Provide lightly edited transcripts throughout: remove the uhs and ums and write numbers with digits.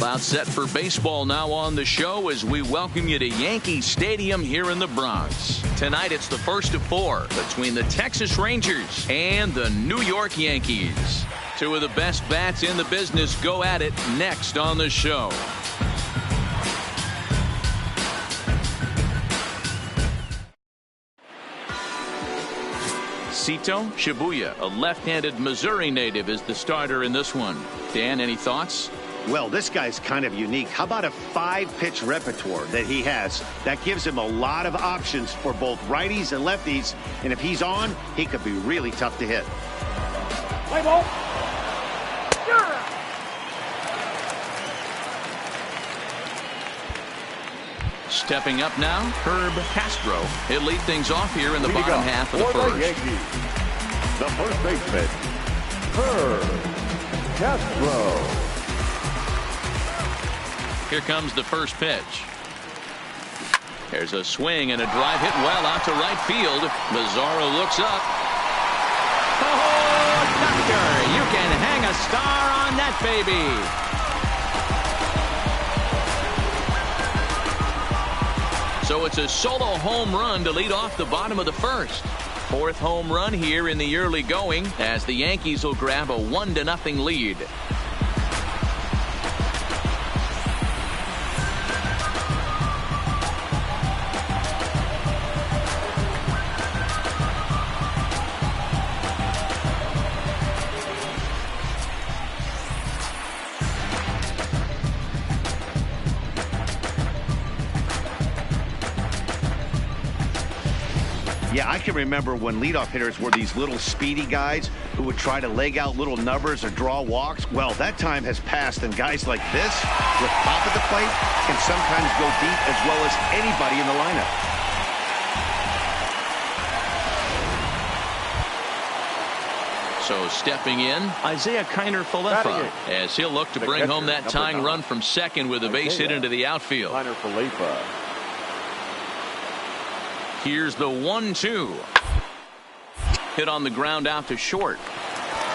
About set for baseball now on the show as we welcome you to Yankee Stadium here in the Bronx. Tonight it's the first of 4 between the Texas Rangers and the New York Yankees. 2 of the best bats in the business go at it next on the show. Sito Shibuya, a left-handed Missouri native, is the starter in this one. Dan, any thoughts? Well, this guy's kind of unique. How about a 5-pitch repertoire that he has? That gives him a lot of options for both righties and lefties. And if he's on, he could be really tough to hit. Play ball. Stepping up now, Herb Castro. He'll lead things off here in the bottom half of the first. Yankee, the first baseman, Herb Castro. Here comes the first pitch. There's a swing and a drive hit well out to right field. Mazzaro looks up. Oh, doctor, you can hang a star on that baby. So it's a solo home run to lead off the bottom of the first. 4th home run here in the early going as the Yankees will grab a 1-0 lead. Yeah, I can remember when leadoff hitters were these little speedy guys who would try to leg out little numbers or draw walks. Well, that time has passed, and guys like this, with pop at the plate, can sometimes go deep as well as anybody in the lineup. So stepping in, Isaiah Kiner-Falefa, as he'll look to bring home that tying run from second with a base hit into the outfield. Here's the 1-2. Hit on the ground out to short.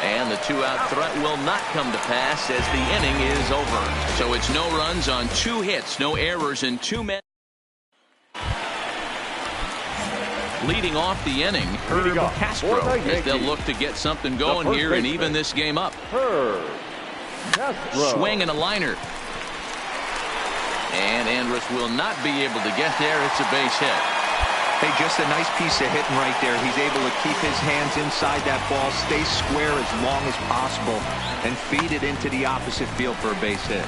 And the 2-out threat will not come to pass as the inning is over. So it's no runs on 2 hits, no errors, and 2 men. Leading off the inning, Herb Castro, as they'll look to get something going here and even this game up. Swing and a liner. And Andrus will not be able to get there. It's a base hit. Hey, just a nice piece of hitting right there. He's able to keep his hands inside that ball, stay square as long as possible, and feed it into the opposite field for a base hit.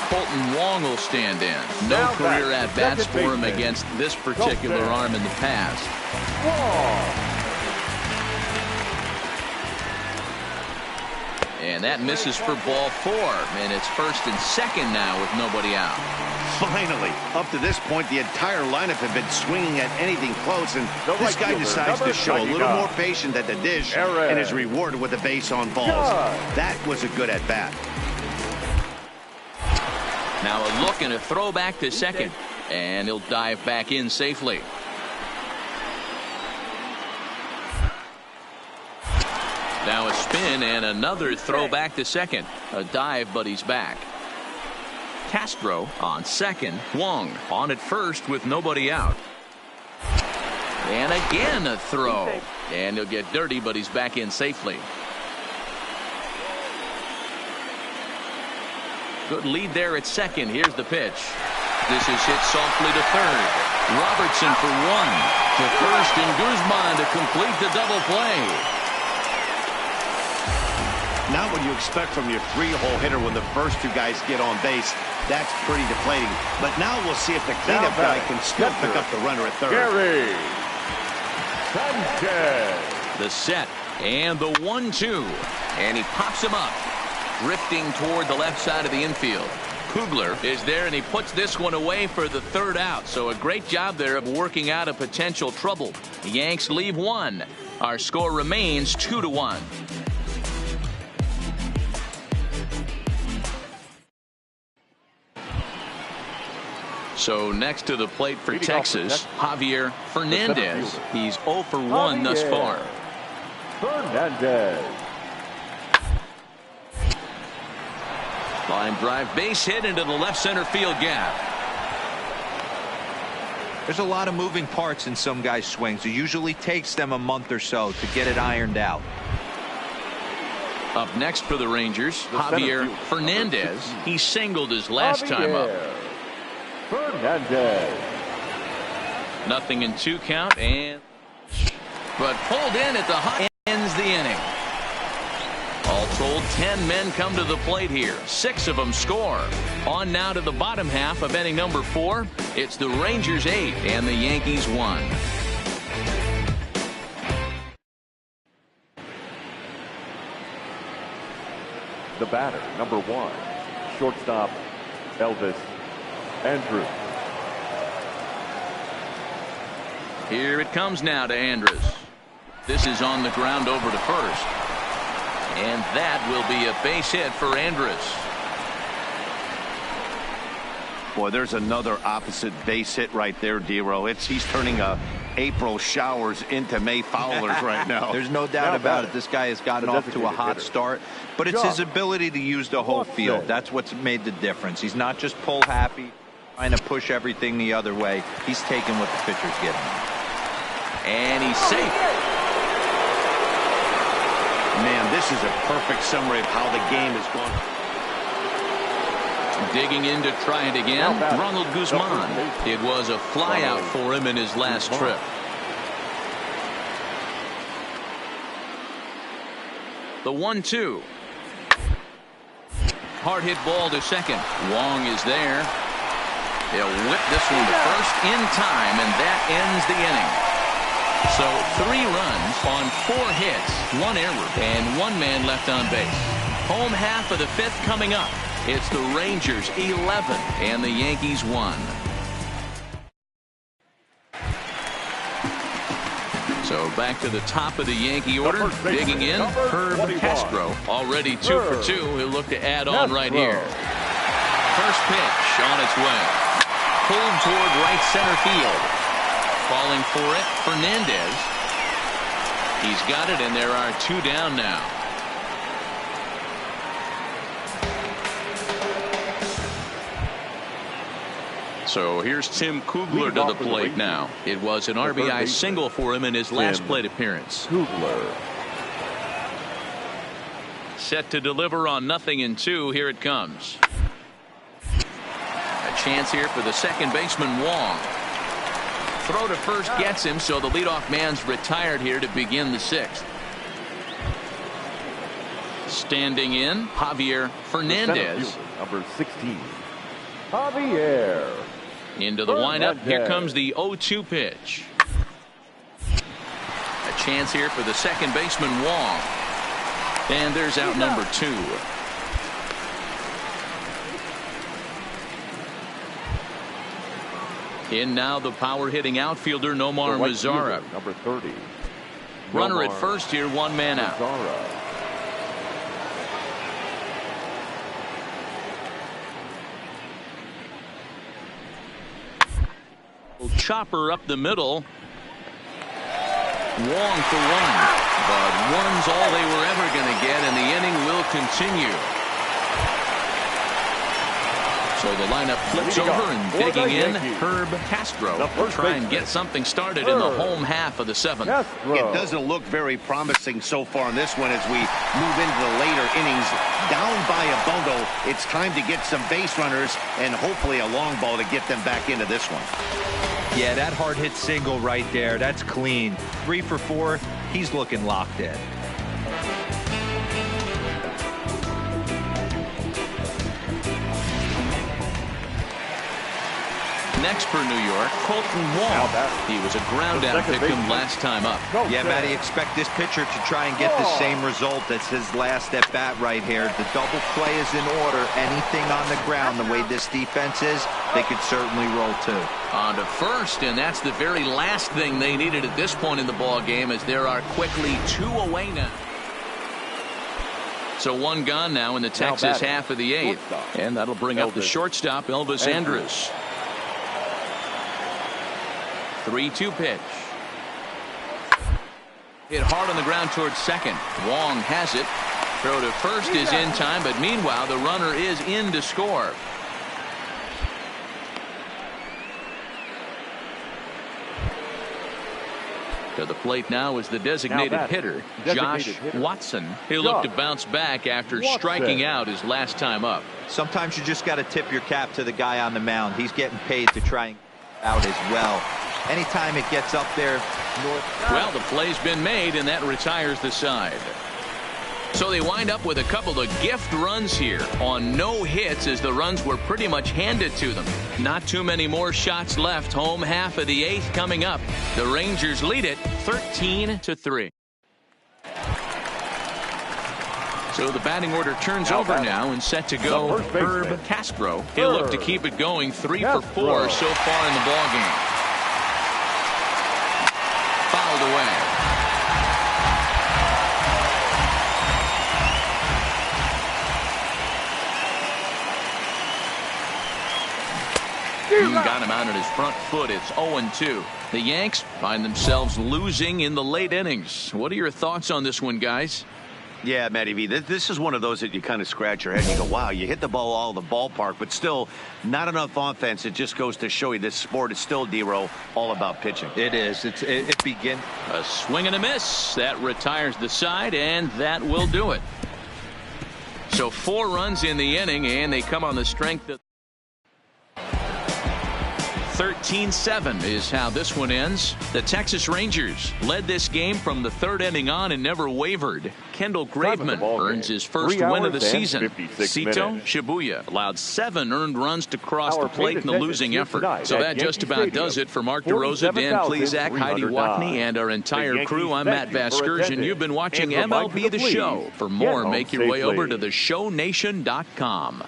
Colton Wong will stand in. No career at-bats for him against this particular arm in the past. And that misses for ball 4. And it's 1st and 2nd now with nobody out. Finally, up to this point, the entire lineup had been swinging at anything close, and this guy decides to show a little more patience at the dish and is rewarded with a base on balls. That was a good at-bat. Now a look and a throw back to second, and he'll dive back in safely. Now a spin and another throw back to second. A dive, but he's back. Castro on second. Wong on at first with nobody out. And again a throw. And he'll get dirty, but he's back in safely. Good lead there at second. Here's the pitch. This is hit softly to third. Robertson for 1. To first and Guzman to complete the double play. Not what you expect from your 3-hole hitter when the first 2 guys get on base. That's pretty deflating. But now we'll see if the cleanup guy can still pick up the runner at third. The set and the 1-2. And he pops him up, drifting toward the left side of the infield. Kugler is there, and he puts this one away for the 3rd out. So a great job there of working out a potential trouble. The Yanks leave 1. Our score remains 2-1. So next to the plate for Texas, Javier Fernandez. He's 0 for 1 thus far. Fernandez. Line drive base hit into the left center field gap. There's a lot of moving parts in some guys' swings. It usually takes them a month or so to get it ironed out. Up next for the Rangers, Javier Fernandez. He singled his last time up. Fernandez. Nothing in 2 count, but pulled in at the high, ends the inning. All told, 10 men come to the plate here. 6 of them score. On now to the bottom half of inning number 4. It's the Rangers 8 and the Yankees 1. The batter, number 1, shortstop, Elvis Andrus. Here it comes now to Andrus. This is on the ground over to first. And that will be a base hit for Andrus. Boy, there's another opposite base hit right there, Dero. He's turning April showers into May foulers right now. There's no doubt about it. This guy has gotten off to a hot start, but it's his ability to use the whole field. That's what's made the difference. He's not just pull happy, trying to push everything the other way. He's taking what the pitcher's giving him. And he's safe. Man, this is a perfect summary of how the game has gone. Digging in to try it again, Ronald Guzman. It was a flyout for him in his last trip. The 1-2. Hard hit ball to second. Wong is there. They'll whip this one to first in time, and that ends the inning. So 3 runs on 4 hits, 1 error, and 1 man left on base. Home half of the 5th coming up. It's the Rangers 11 and the Yankees 1. So back to the top of the Yankee order. Digging in, Herb Castro. Already 2 for 2. He'll look to add on right here. First pitch on its way. Pulled toward right center field. Falling for it, Fernandez. He's got it, and there are 2 down now. So here's Tim Kugler to the plate now. It was an RBI single for him in his last plate appearance. Kugler. Set to deliver on 0-2. Here it comes. A chance here for the second baseman, Wong. Throw to first gets him, so the leadoff man's retired here to begin the 6th. Standing in, Javier Fernandez. Number 16, Javier. Into the windup. Here comes the 0-2 pitch. A chance here for the second baseman, Wong. And there's out number 2. In now the power hitting outfielder, Nomar Mazara. Number 30. Runner at first here, 1 man out. Chopper up the middle. Wong for 1. But 1's all they were ever going to get, and the inning will continue. So the lineup flips over, and digging in, Herb Castro will try and get something started in the home half of the 7th. It doesn't look very promising so far in this one as we move into the later innings. Down by a bundle, it's time to get some base runners and hopefully a long ball to get them back into this one. Yeah, that hard hit single right there, that's clean. 3 for 4, he's looking locked in. Next for New York, Colton Wong. He was a ground out pick him last time up. Yeah, Matty, expect this pitcher to try and get the same result as his last at bat right here. The double play is in order. Anything on the ground, the way this defense is, they could certainly roll 2. On to first, and that's the very last thing they needed at this point in the ball game, as there are quickly 2 away now. So 1 gone now in the Texas half of the 8th, and that'll bring up the shortstop, Elvis Andrus. 3-2 pitch. Hit hard on the ground towards second. Wong has it. Throw to first is in time, but meanwhile the runner is in to score. To the plate now is the designated hitter, Josh Watson. He'll look to bounce back after striking out his last time up. Sometimes you just got to tip your cap to the guy on the mound. He's getting paid to try and out as well. Anytime it gets up there. Well, the play's been made, and that retires the side. So they wind up with a couple of gift runs here on no hits as the runs were pretty much handed to them. Not too many more shots left. Home half of the 8th coming up. The Rangers lead it 13-3. So the batting order turns over now and set to go Herb Castro. He'll look to keep it going 3 for 4 so far in the ballgame. Fouled away. Got him out at his front foot. It's 0-2. The Yanks find themselves losing in the late innings. What are your thoughts on this one, guys? Yeah, Matty V, this is one of those that you kind of scratch your head and you go, wow, you hit the ball all the ballpark, but still not enough offense. It just goes to show you this sport is still, D-Row, all about pitching. It is. It begins. A swing and a miss. That retires the side, and that will do it. So 4 runs in the inning, and they come on the strength of 13-7 is how this one ends. The Texas Rangers led this game from the 3rd inning on and never wavered. Kendall Graveman earns his first win of the season. Sito Shibuya allowed 7 earned runs to cross the plate in the losing effort. So that just about does it for Mark DeRosa, Dan Plesac, Heidi Wackney, and our entire crew. I'm Matt Vasgersian. You've been watching MLB The Show. For more, make your way over to theshownation.com.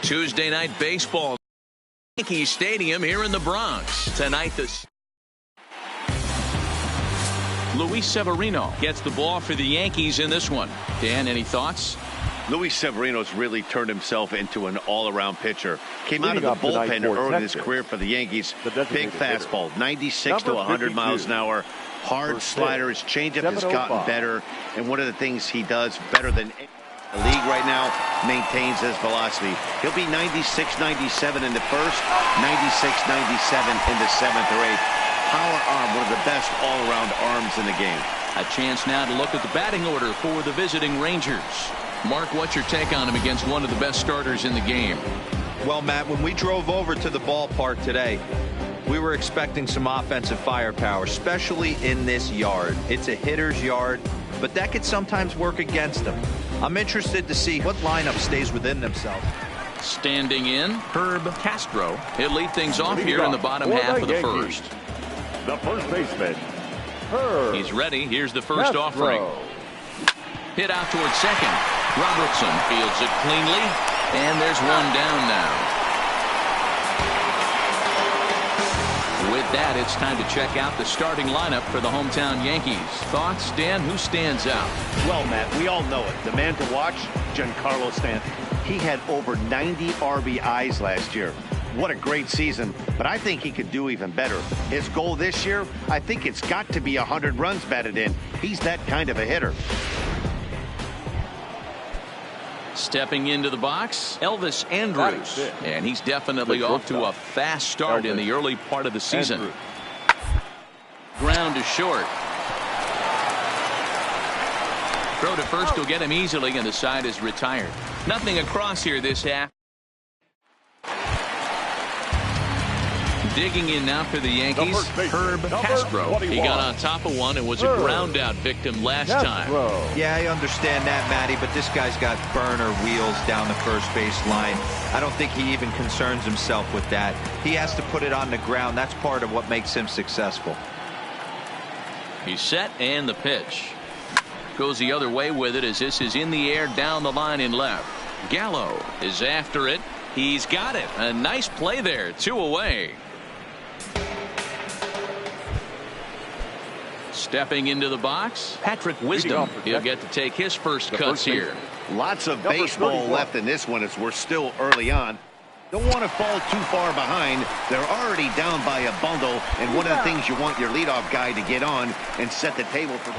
Tuesday night baseball. Yankee Stadium here in the Bronx. Tonight, Luis Severino gets the ball for the Yankees in this one. Dan, any thoughts? Luis Severino's really turned himself into an all-around pitcher. Came out of the bullpen early in his career for the Yankees. Big fastball, 96 to 100 miles an hour. Hard slider. His changeup has gotten better. And one of the things he does better than the league right now, maintains his velocity. He'll be 96-97 in the first, 96-97 in the 7th or 8th. Power arm, one of the best all-around arms in the game. A chance now to look at the batting order for the visiting Rangers. Mark, what's your take on him against one of the best starters in the game? Well, Matt, when we drove over to the ballpark today, we were expecting some offensive firepower, especially in this yard. It's a hitter's yard, but that could sometimes work against them. I'm interested to see what lineup stays within themselves. Standing in, Herb Castro. He'll lead things off here in the bottom half of the first. The first baseman, Herb. He's ready. Here's the first offering. Hit out towards second. Robertson fields it cleanly, and there's one down now. With that, it's time to check out the starting lineup for the hometown Yankees. Thoughts, Dan? Who stands out? Well, Matt, we all know it. The man to watch, Giancarlo Stanton. He had over 90 RBIs last year. What a great season, but I think he could do even better. His goal this year, I think it's got to be 100 runs batted in. He's that kind of a hitter. Stepping into the box, Elvis Andrus. And he's definitely off to a fast start in the early part of the season. Ground to short. Throw to first will get him easily, and the side is retired. Nothing across here this half. Digging in now for the Yankees, Herb Castro. He got on top of one and was a ground-out victim last time. Yeah, I understand that, Matty, but this guy's got burner wheels down the first base line. I don't think he even concerns himself with that. He has to put it on the ground. That's part of what makes him successful. He's set, and the pitch. Goes the other way with it as this is in the air down the line in left. Gallo is after it. He's got it. A nice play there. 2 away. Stepping into the box, Patrick Wisdom. He'll get to take his first cuts here. Lots of baseball left in this one as we're still early on. Don't want to fall too far behind. They're already down by a bundle, and one of the things you want your leadoff guy to get on and set the table for the...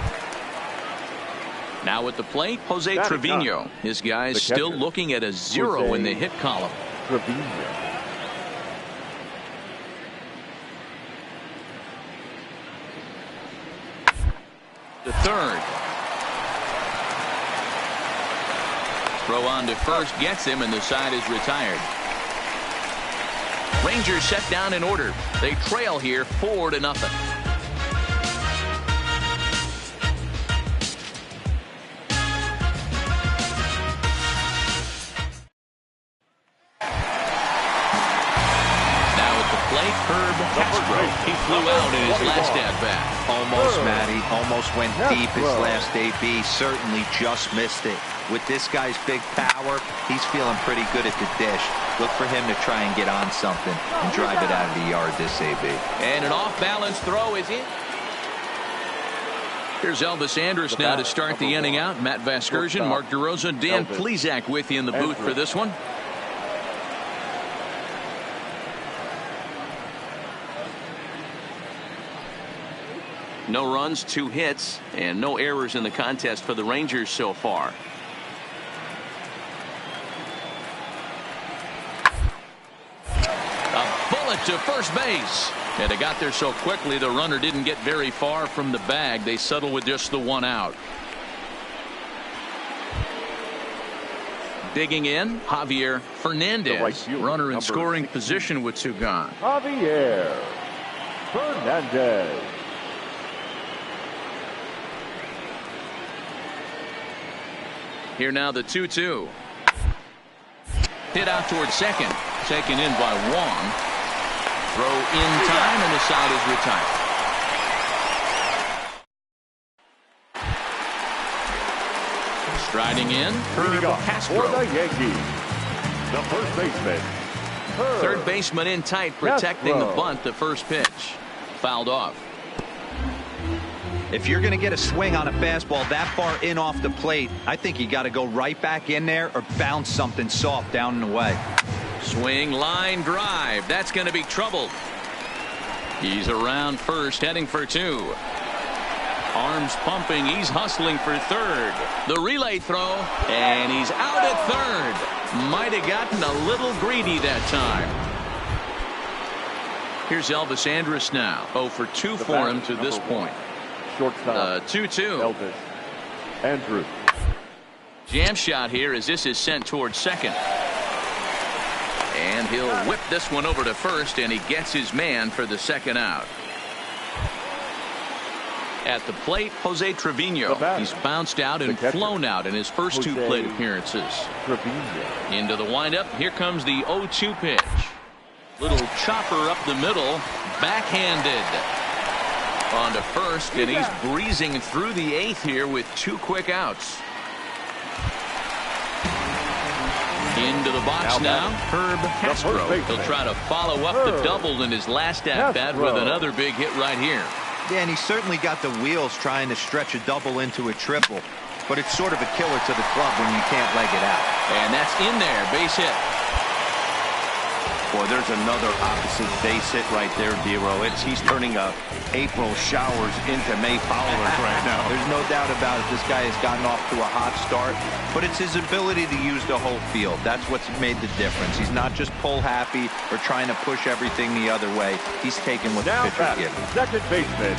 Now at the plate, Jose Trevino. His guys still looking at a 0 in the hit column. The third. Throw on to first gets him, and the side is retired. Rangers set down in order. They trail here 4-0. Herb Castro. He flew out in his last at-bat. Almost, Matty. Almost went deep his last AB. Certainly just missed it. With this guy's big power, he's feeling pretty good at the dish. Look for him to try and get on something and drive it out of the yard this AB. And an off-balance throw is in. Here's Elvis Andrus now to start the inning out. Matt Vasgersian, Mark DeRosa, Dan Plesac with you in the booth for this one. No runs, 2 hits, and no errors in the contest for the Rangers so far. A bullet to first base. And they got there so quickly the runner didn't get very far from the bag. They settle with just the 1 out. Digging in, Javier Fernandez. Runner in scoring position with 2 gone. Javier Fernandez. Here now the 2-2. Hit out towards second. Taken in by Wong. Throw in time, and the side is retired. Striding in, Herb Castro. For the Yankees, the first baseman. Third baseman in tight, protecting the bunt. The first pitch fouled off. If you're going to get a swing on a fastball that far in off the plate, I think you got to go right back in there or bounce something soft down and away. Swing, line drive. That's going to be troubled. He's around first, heading for 2. Arms pumping. He's hustling for third. The relay throw, and he's out at third. Might have gotten a little greedy that time. Here's Elvis Andrus now. 0 for 2 for him to this point. Shortstop. 2-2. Elvis Andrus. Jam shot here as this is sent towards second. And he'll whip this one over to first, and he gets his man for the second out. At the plate, Jose Trevino. He's bounced out and flown out in his first 2 plate appearances. Into the windup. Here comes the 0-2 pitch. Little chopper up the middle. Backhanded. On to first, and he's breezing through the 8th here with 2 quick outs. Into the box now, Herb Castro. He'll try to follow up the double in his last at-bat with another big hit right here. Yeah, and he's certainly got the wheels trying to stretch a double into a triple. But it's sort of a killer to the club when you can't leg it out. And that's in there, base hit. Boy, there's another opposite base hit right there, Dero. He's turning April showers into May followers right now. There's no doubt about it. This guy has gotten off to a hot start, but it's his ability to use the whole field. That's what's made the difference. He's not just pull happy or trying to push everything the other way. He's taking what the pitcher's giving. Second baseman.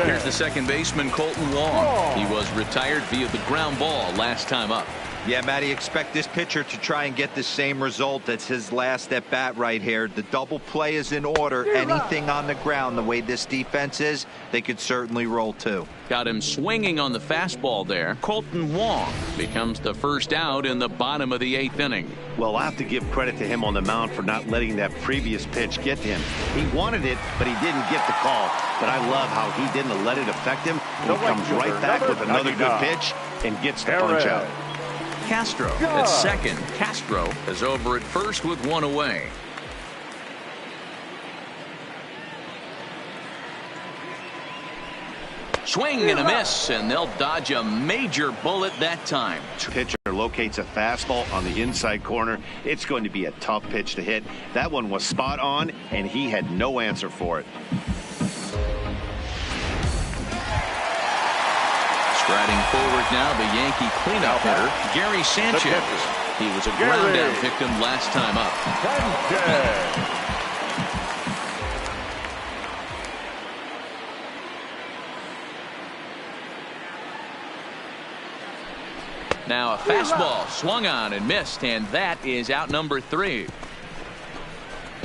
Here's the second baseman, Colton Wong. He was retired via the ground ball last time up. Yeah, Matty, expect this pitcher to try and get the same result as his last at bat right here. The double play is in order. Anything on the ground, the way this defense is, they could certainly roll too. Got him swinging on the fastball there. Colton Wong becomes the first out in the bottom of the 8th inning. Well, I'll have to give credit to him on the mound for not letting that previous pitch get to him. He wanted it, but he didn't get the call. But I love how he didn't let it affect him. He comes right back with another good pitch and gets the punch out. Castro at second. Castro is over at first with one away. Swing and a miss, and they'll dodge a major bullet that time. Pitcher locates a fastball on the inside corner. It's going to be a tough pitch to hit. That one was spot on, and he had no answer for it. Striding forward now, the Yankee cleanup hitter, Gary Sanchez. He was a ground out victim last time up. Now a fastball swung on and missed, and that is out number 3.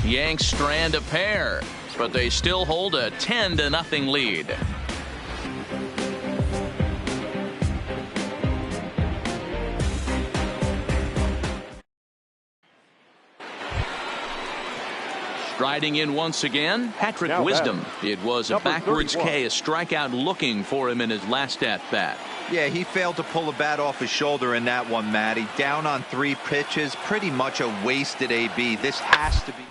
Yanks strand a pair, but they still hold a 10-0 lead. Striding in once again, Patrick Wisdom. It was a backwards K, a strikeout looking for him in his last at-bat. Yeah, he failed to pull the bat off his shoulder in that one, Matty. Down on 3 pitches, pretty much a wasted AB. This has to be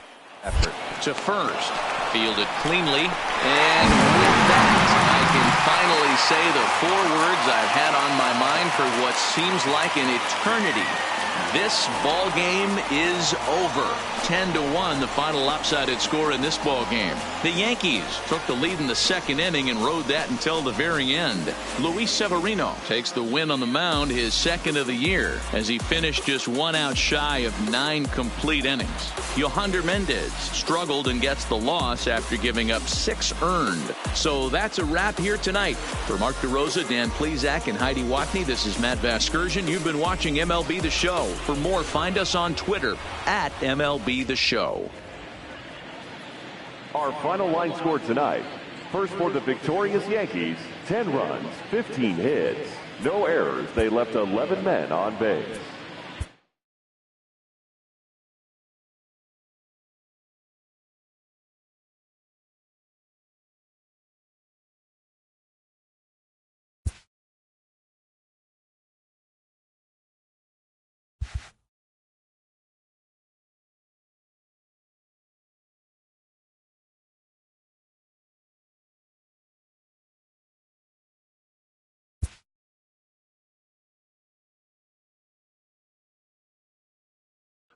effort. To first, fielded cleanly, and with that, I can finally say the 4 words I've had on my mind for what seems like an eternity. This ball game is over. 10-1, the final lopsided score in this ball game. The Yankees took the lead in the 2nd inning and rode that until the very end. Luis Severino takes the win on the mound, his 2nd of the year, as he finished just 1 out shy of 9 complete innings. Yohander Mendez struggled and gets the loss after giving up 6 earned. So that's a wrap here tonight. For Mark DeRosa, Dan Plesac, and Heidi Watney, this is Matt Vasgersian. You've been watching MLB The Show. For more, find us on Twitter at MLB The Show. Our final line score tonight. First for the victorious Yankees, 10 runs, 15 hits. No errors. They left 11 men on base.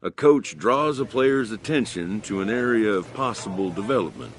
A coach draws a player's attention to an area of possible development.